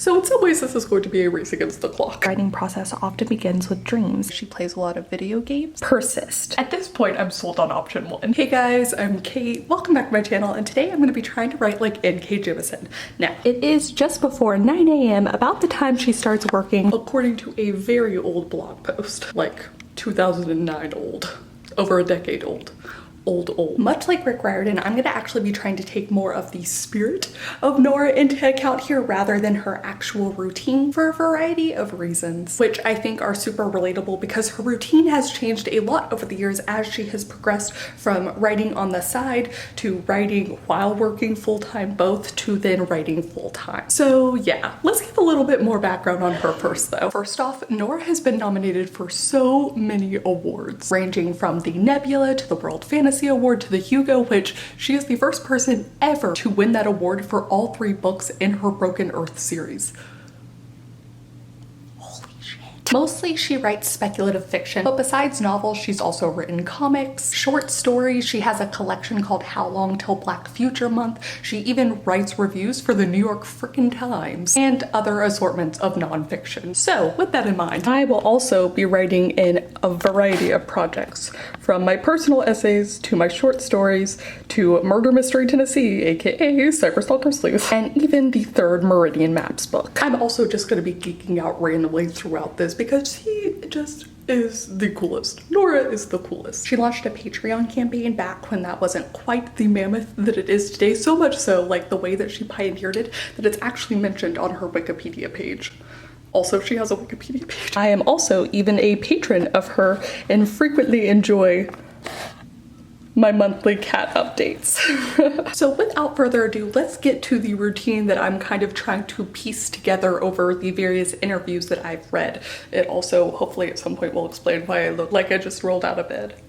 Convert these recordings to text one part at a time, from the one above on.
So in some ways this is going to be a race against the clock. Writing process often begins with dreams. She plays a lot of video games. Persist. At this point, I'm sold on option one. Hey guys, I'm Kate. Welcome back to my channel, and today I'm going to be trying to write like N.K. Jemisin. Now, It is just before 9 a.m. about the time she starts working. according to a very old blog post, like 2009 old, over a decade old. Old. Much like Rick Riordan, I'm gonna actually be trying to take more of the spirit of Nora into account here rather than her actual routine for a variety of reasons, which I think are super relatable because her routine has changed a lot over the years as she has progressed from writing on the side to writing while working full-time both to then writing full-time. So yeah, let's give a little bit more background on her first though. First off, Nora has been nominated for so many awards, ranging from the Nebula to the World Fantasy Award to the Hugo, which she is the first person ever to win that award for all 3 books in her Broken Earth series. Mostly she writes speculative fiction, but besides novels, she's also written comics, short stories. She has a collection called How Long Till Black Future Month. She even writes reviews for the New York frickin' Times and other assortments of nonfiction. So with that in mind, I will also be writing in a variety of projects, from my personal essays to my short stories to Murder Mystery Tennessee, aka Cyber Stalker Sleuth, and even the 3rd Meridian Maps book. I'm also just going to be geeking out randomly throughout this because he just is the coolest. Nora is the coolest. She launched a Patreon campaign back when that wasn't quite the mammoth that it is today, so much so, like the way that she pioneered it, that it's actually mentioned on her Wikipedia page. Also, she has a Wikipedia page. I am also even a patron of her and frequently enjoy my monthly cat updates. So without further ado, let's get to the routine that I'm kind of trying to piece together over the various interviews that I've read. It also, hopefully at some point, will explain why I look like I just rolled out of bed.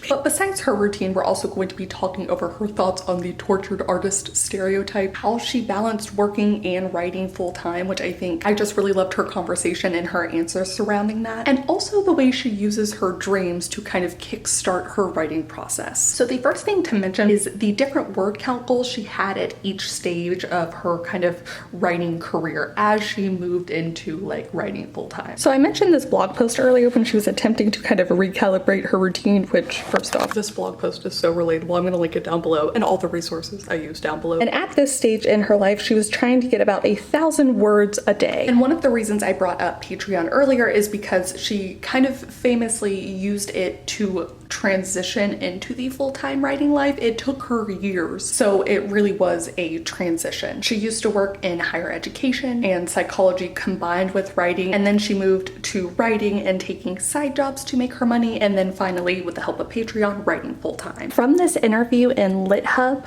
But besides her routine, we're also going to be talking over her thoughts on the tortured artist stereotype, how she balanced working and writing full time, which I just really loved her conversation and her answers surrounding that, and also the way she uses her dreams to kind of kickstart her writing process. So the first thing to mention is the different word count goals she had at each stage of her kind of writing career as she moved into like writing full time. So I mentioned this blog post earlier when she was attempting to kind of recalibrate her routine, which first off, this blog post is so relatable. I'm gonna link it down below and all the resources I use down below. And at this stage in her life, she was trying to get about 1,000 words a day. And one of the reasons I brought up Patreon earlier is because she kind of famously used it to transition into the full-time writing life. It took her years, so it really was a transition. She used to work in higher education and psychology combined with writing, and then she moved to writing and taking side jobs to make her money, and then finally, with the help of Patreon, writing full-time. From this interview in LitHub,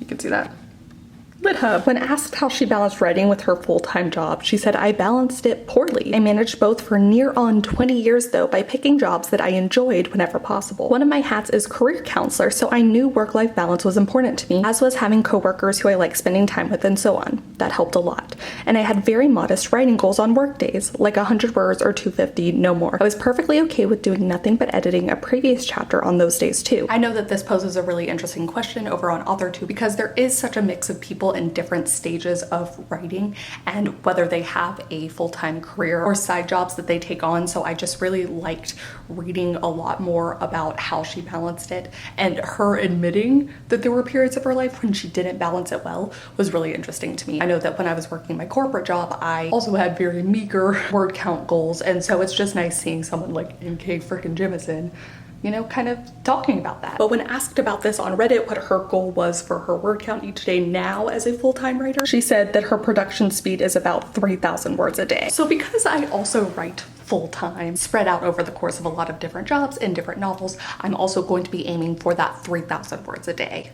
you can see that. LitHub. When asked how she balanced writing with her full-time job, she said, "I balanced it poorly. I managed both for near on 20 years though by picking jobs that I enjoyed whenever possible. One of my hats is career counselor, so I knew work-life balance was important to me, as was having coworkers who I like spending time with and so on. That helped a lot. And I had very modest writing goals on work days, like 100 words or 250, no more. I was perfectly okay with doing nothing but editing a previous chapter on those days too." I know that this poses a really interesting question over on authortube because there is such a mix of people in different stages of writing and whether they have a full-time career or side jobs that they take on. So I just really liked reading a lot more about how she balanced it, and her admitting that there were periods of her life when she didn't balance it well was really interesting to me. I know that when I was working my corporate job, I also had very meager word count goals, and so it's just nice seeing someone like N.K. frickin' Jemisin, you know, kind of talking about that. But when asked about this on Reddit, what her goal was for her word count each day now as a full-time writer, she said that her production speed is about 3,000 words a day. So because I also write full-time, spread out over the course of a lot of different jobs and different novels, I'm also going to be aiming for that 3,000 words a day.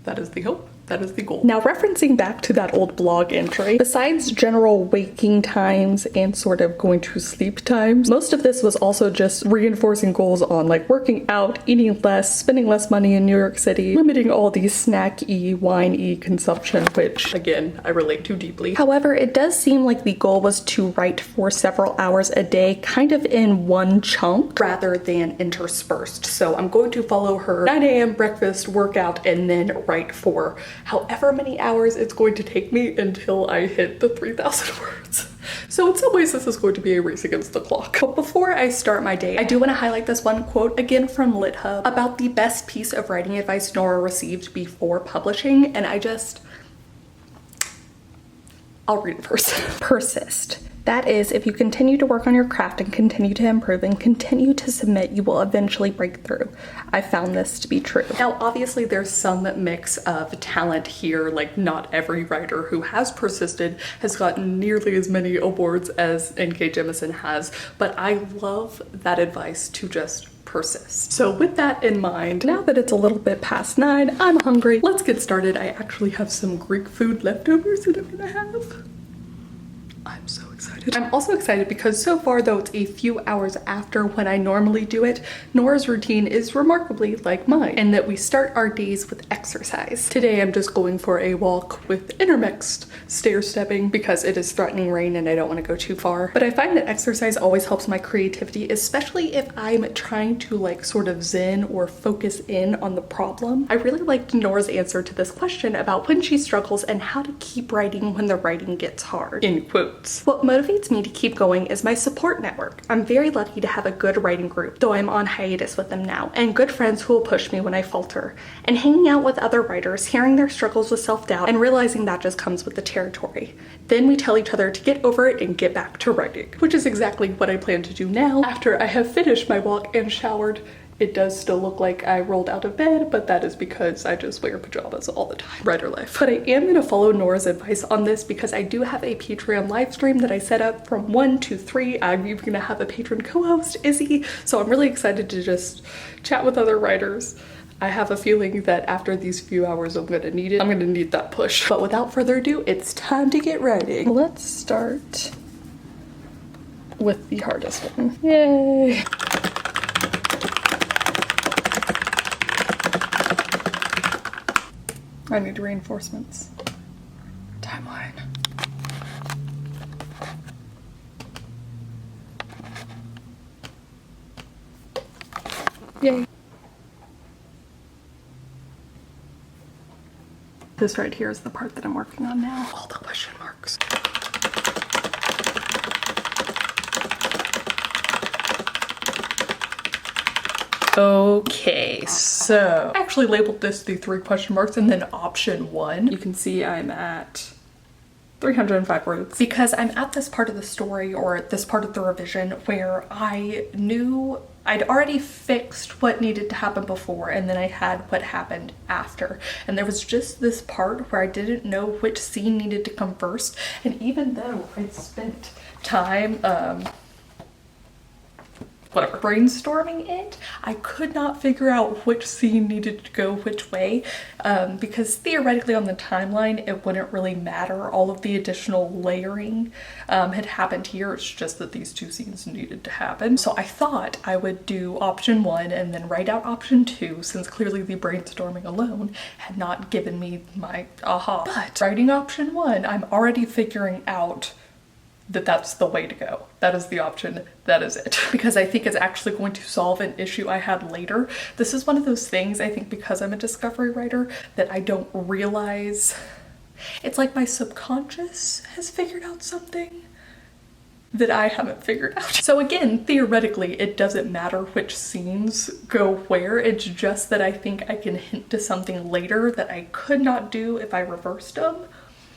That is the hope. That is the goal. Now, referencing back to that old blog entry, besides general waking times and sort of going to sleep times, most of this was also just reinforcing goals on like working out, eating less, spending less money in New York City, limiting all the snack-y, wine-y consumption, which again, I relate to deeply. However, it does seem like the goal was to write for several hours a day, kind of in one chunk rather than interspersed. So I'm going to follow her 9 a.m. breakfast workout and then write for however many hours it's going to take me until I hit the 3,000 words. So in some ways this is going to be a race against the clock. But before I start my day, I do want to highlight this one quote again from LitHub about the best piece of writing advice Nora received before publishing, and I'll read it first. Persist. That is, if you continue to work on your craft and continue to improve and continue to submit, you will eventually break through. I found this to be true. Now, obviously there's some mix of talent here, like not every writer who has persisted has gotten nearly as many awards as N.K. Jemisin has, but I love that advice to just persist. So with that in mind, now that it's a little bit past 9, I'm hungry. Let's get started. I actually have some Greek food leftovers that I'm gonna have. I'm so excited. I'm also excited because so far, though it's a few hours after when I normally do it, Nora's routine is remarkably like mine, in that we start our days with exercise. Today I'm just going for a walk with intermixed stair stepping because it is threatening rain and I don't want to go too far. But I find that exercise always helps my creativity, especially if I'm trying to like sort of zen or focus in on the problem. I really liked Nora's answer to this question about when she struggles and how to keep writing when the writing gets hard, in quotes. What motivates me to keep going is my support network. I'm very lucky to have a good writing group, though I'm on hiatus with them now, and good friends who will push me when I falter. And hanging out with other writers, hearing their struggles with self-doubt, and realizing that just comes with the territory. Then we tell each other to get over it and get back to writing, which is exactly what I plan to do now after I have finished my walk and showered. It does still look like I rolled out of bed, but that is because I just wear pajamas all the time. Writer life. But I am gonna follow Nora's advice on this because I do have a Patreon live stream that I set up from 1 to 3. I'm even gonna have a patron co-host, Izzy. So I'm really excited to just chat with other writers. I have a feeling that after these few hours I'm gonna need it. I'm gonna need that push. But without further ado, it's time to get writing. Let's start with the hardest one. Yay! I need reinforcements. Timeline. Yay. This right here is the part that I'm working on now. All the question marks. Okay, so I actually labeled this the 3 question marks and then option 1. You can see I'm at 305 words because I'm at this part of the story, or this part of the revision, where I knew I'd already fixed what needed to happen before, and then I had what happened after. And there was just this part where I didn't know which scene needed to come first. And even though I'd spent time brainstorming it, I could not figure out which scene needed to go which way, because theoretically on the timeline it wouldn't really matter. All of the additional layering had happened here. It's just that these 2 scenes needed to happen. So I thought I would do option 1 and then write out option 2, since clearly the brainstorming alone had not given me my aha. But writing option 1, I'm already figuring out that that's the way to go. That is the option, that is it. Because I think it's actually going to solve an issue I had later. This is one of those things, I think because I'm a discovery writer, that I don't realize. It's like my subconscious has figured out something that I haven't figured out. So again, theoretically, it doesn't matter which scenes go where. It's just that I think I can hint to something later that I could not do if I reversed them.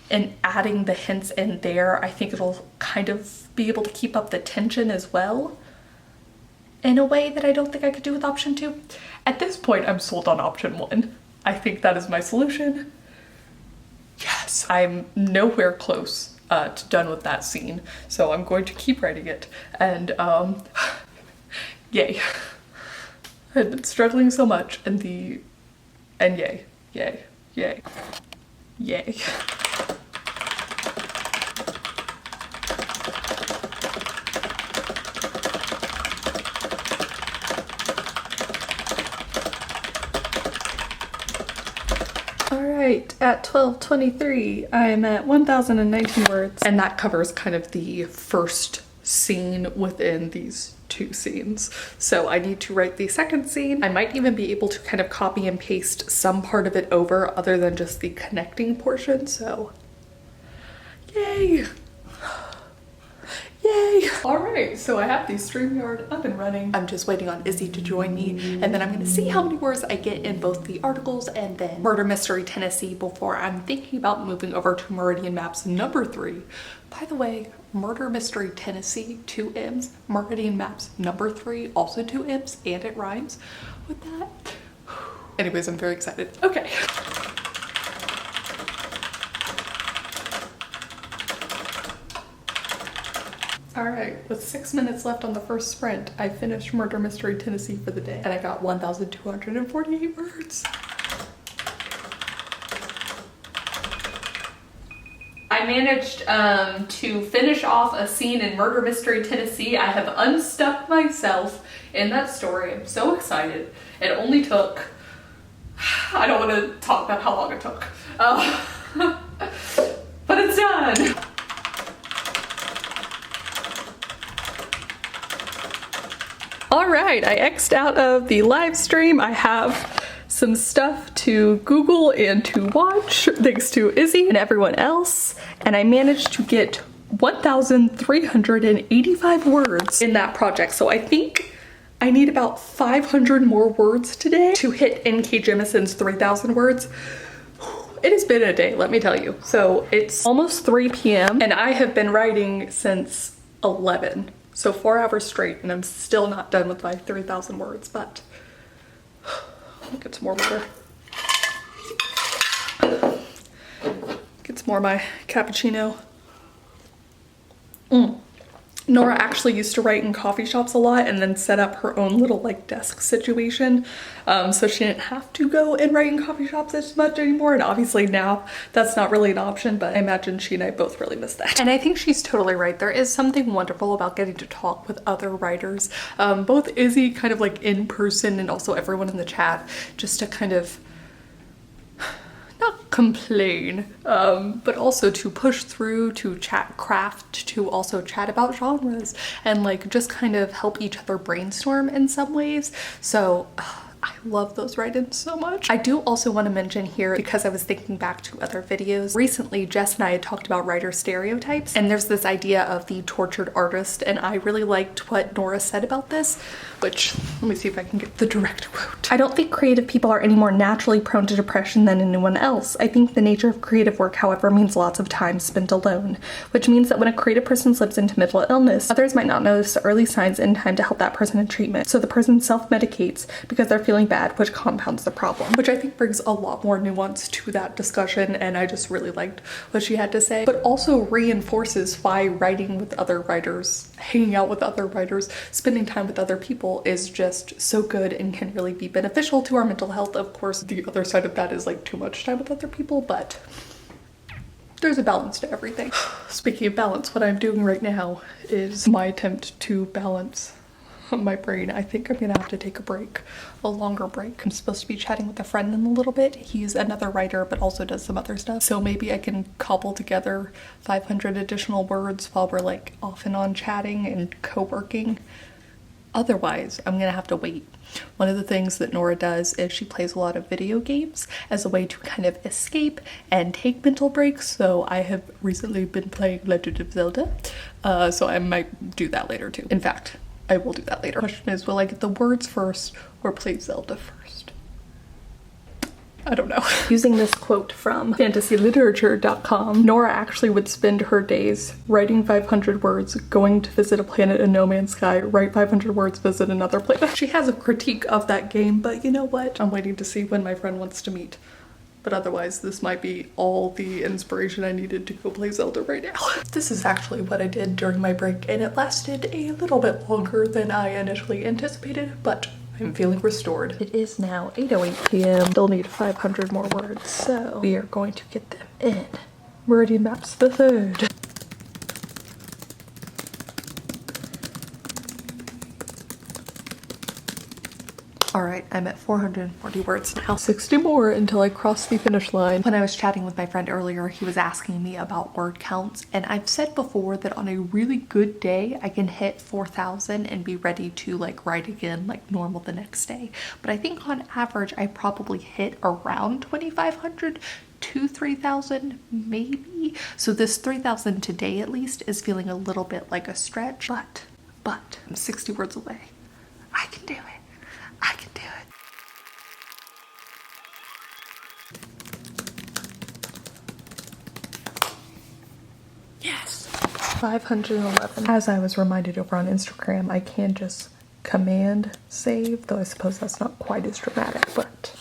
And adding the hints in there, I think it'll kind of be able to keep up the tension as well, in a way that I don't think I could do with option 2. At this point, I'm sold on option 1. I think that is my solution. Yes, I'm nowhere close to done with that scene, so I'm going to keep writing it, and yay. I've been struggling so much, and yay, yay, yay, yay. Alright, at 12:23, I'm at 1,019 words, and that covers kind of the first scene within these 2 scenes. So I need to write the second scene. I might even be able to kind of copy and paste some part of it over other than just the connecting portion. So yay. Yay! Alright, so I have the StreamYard up and running. I'm just waiting on Izzy to join me, and then I'm gonna see how many words I get in both the articles and then Murder Mystery Tennessee before I'm thinking about moving over to Meridian Maps number 3. By the way, Murder Mystery Tennessee, 2 M's, Meridian Maps number 3, also 2 M's, and it rhymes with that. Anyways, I'm very excited. Okay. All right, with 6 minutes left on the first sprint, I finished Murder Mystery Tennessee for the day, and I got 1,248 words. I managed to finish off a scene in Murder Mystery Tennessee. I have unstuck myself in that story. I'm so excited. It only took, I don't want to talk about how long it took, but it's done. All right, I X'd out of the live stream. I have some stuff to Google and to watch thanks to Izzy and everyone else. And I managed to get 1,385 words in that project. So I think I need about 500 more words today to hit N.K. Jemisin's 3,000 words. It has been a day, let me tell you. So it's almost 3 p.m. and I have been writing since 11. So 4 hours straight, and I'm still not done with my 3,000 words, but I'll get some more water. Get some more of my cappuccino. Nora actually used to write in coffee shops a lot and then set up her own little like desk situation. So she didn't have to go and write in coffee shops as much anymore. And obviously now that's not really an option, but I imagine she and I both really miss that. And I think she's totally right. There is something wonderful about getting to talk with other writers. Both Izzy kind of like in person and also everyone in the chat, just to kind of not complain, but also to push through, to chat craft, to also chat about genres and like just kind of help each other brainstorm in some ways. So I love those write-ins so much. I do also want to mention here, because I was thinking back to other videos, recently Jess and I had talked about writer stereotypes, and there's this idea of the tortured artist, and I really liked what Nora said about this, which, let me see if I can get the direct quote. I don't think creative people are any more naturally prone to depression than anyone else. I think the nature of creative work, however, means lots of time spent alone, which means that when a creative person slips into mental illness, others might not notice the early signs in time to help that person in treatment. So the person self-medicates because they're feeling bad, which compounds the problem. Which I think brings a lot more nuance to that discussion, and I just really liked what she had to say, but also reinforces why writing with other writers, hanging out with other writers, spending time with other people is just so good and can really be beneficial to our mental health. Of course, the other side of that is like too much time with other people, but there's a balance to everything. Speaking of balance, what I'm doing right now is my attempt to balance my brain. I think I'm gonna have to take a break, a longer break. I'm supposed to be chatting with a friend in a little bit. He's another writer but also does some other stuff, so maybe I can cobble together 500 additional words while we're like off and on chatting and co-working. Otherwise, I'm gonna have to wait. One of the things that Nora does is she plays a lot of video games as a way to kind of escape and take mental breaks, so I have recently been playing Legend of Zelda, so I might do that later too. In fact, I will do that later. The question is, will I get the words first or play Zelda first? I don't know. Using this quote from fantasyliterature.com, Nora actually would spend her days writing 500 words, going to visit a planet in No Man's Sky, write 500 words, visit another planet. She has a critique of that game, but you know what? I'm waiting to see when my friend wants to meet. But otherwise, this might be all the inspiration I needed to go play Zelda right now. This is actually what I did during my break, and it lasted a little bit longer than I initially anticipated, but I'm feeling restored. It is now 8:08 p.m. Still need 500 more words, so we are going to get them in. Meridian Maps the 3rd. All right, I'm at 440 words now. 60 more until I cross the finish line. When I was chatting with my friend earlier, he was asking me about word counts, and I've said before that on a really good day, I can hit 4,000 and be ready to like write again like normal the next day. But I think on average, I probably hit around 2,500 to 3,000 maybe. So this 3,000 today at least is feeling a little bit like a stretch, but I'm 60 words away. I can do it. I can do it. Yes. 511. As I was reminded over on Instagram, I can just command save, though I suppose that's not quite as dramatic, but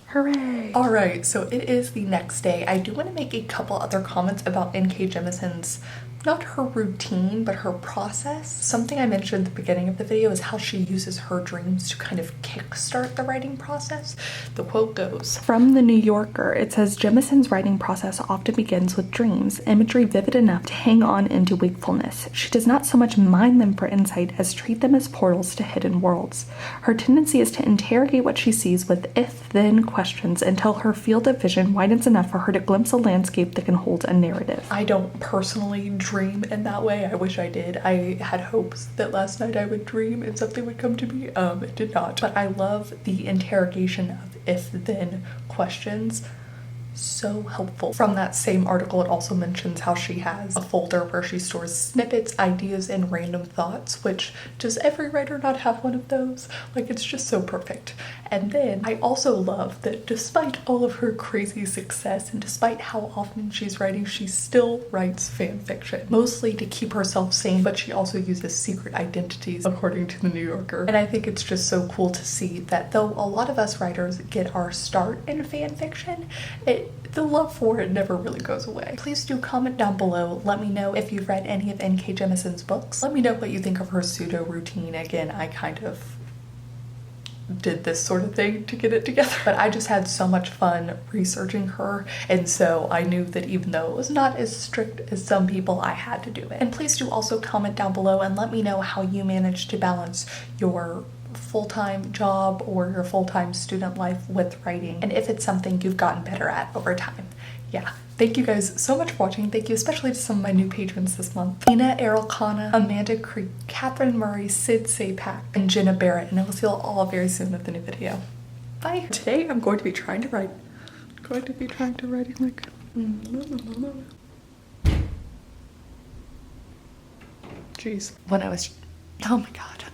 hooray. All right, so it is the next day. I do want to make a couple other comments about N.K. Jemisin's, not her routine, but her process. Something I mentioned at the beginning of the video is how she uses her dreams to kind of kickstart the writing process. The quote goes, from the New Yorker, it says, Jemisin's writing process often begins with dreams, imagery vivid enough to hang on into wakefulness. She does not so much mine them for insight as treat them as portals to hidden worlds. Her tendency is to interrogate what she sees with if-then questions until her field of vision widens enough for her to glimpse a landscape that can hold a narrative. I don't personally dream in that way. I wish I did. I had hopes that last night I would dream and something would come to me. It did not. But I love the interrogation of if-then questions. So helpful. From that same article, it also mentions how she has a folder where she stores snippets, ideas, and random thoughts, which does every writer not have one of those? Like, it's just so perfect. And then I also love that despite all of her crazy success and despite how often she's writing, she still writes fan fiction, mostly to keep herself sane, but she also uses secret identities, according to the New Yorker. And I think it's just so cool to see that though a lot of us writers get our start in fan fiction, the love for it never really goes away. Please do comment down below. Let me know if you've read any of N.K. Jemisin's books. Let me know what you think of her pseudo routine. Again, I kind of did this sort of thing to get it together, but I just had so much fun researching her, and so I knew that even though it was not as strict as some people, I had to do it. And please do also comment down below and let me know how you managed to balance your full-time job or your full-time student life with writing, and if it's something you've gotten better at over time. Yeah. Thank you guys so much for watching. Thank you especially to some of my new patrons this month. Ina Errol-Kana, Amanda Creek, Catherine Murray, Sid Sapak, and Jenna Barrett. And I will see you all very soon with the new video. Bye. Today I'm going to be trying to write. Like... Jeez. Oh my god.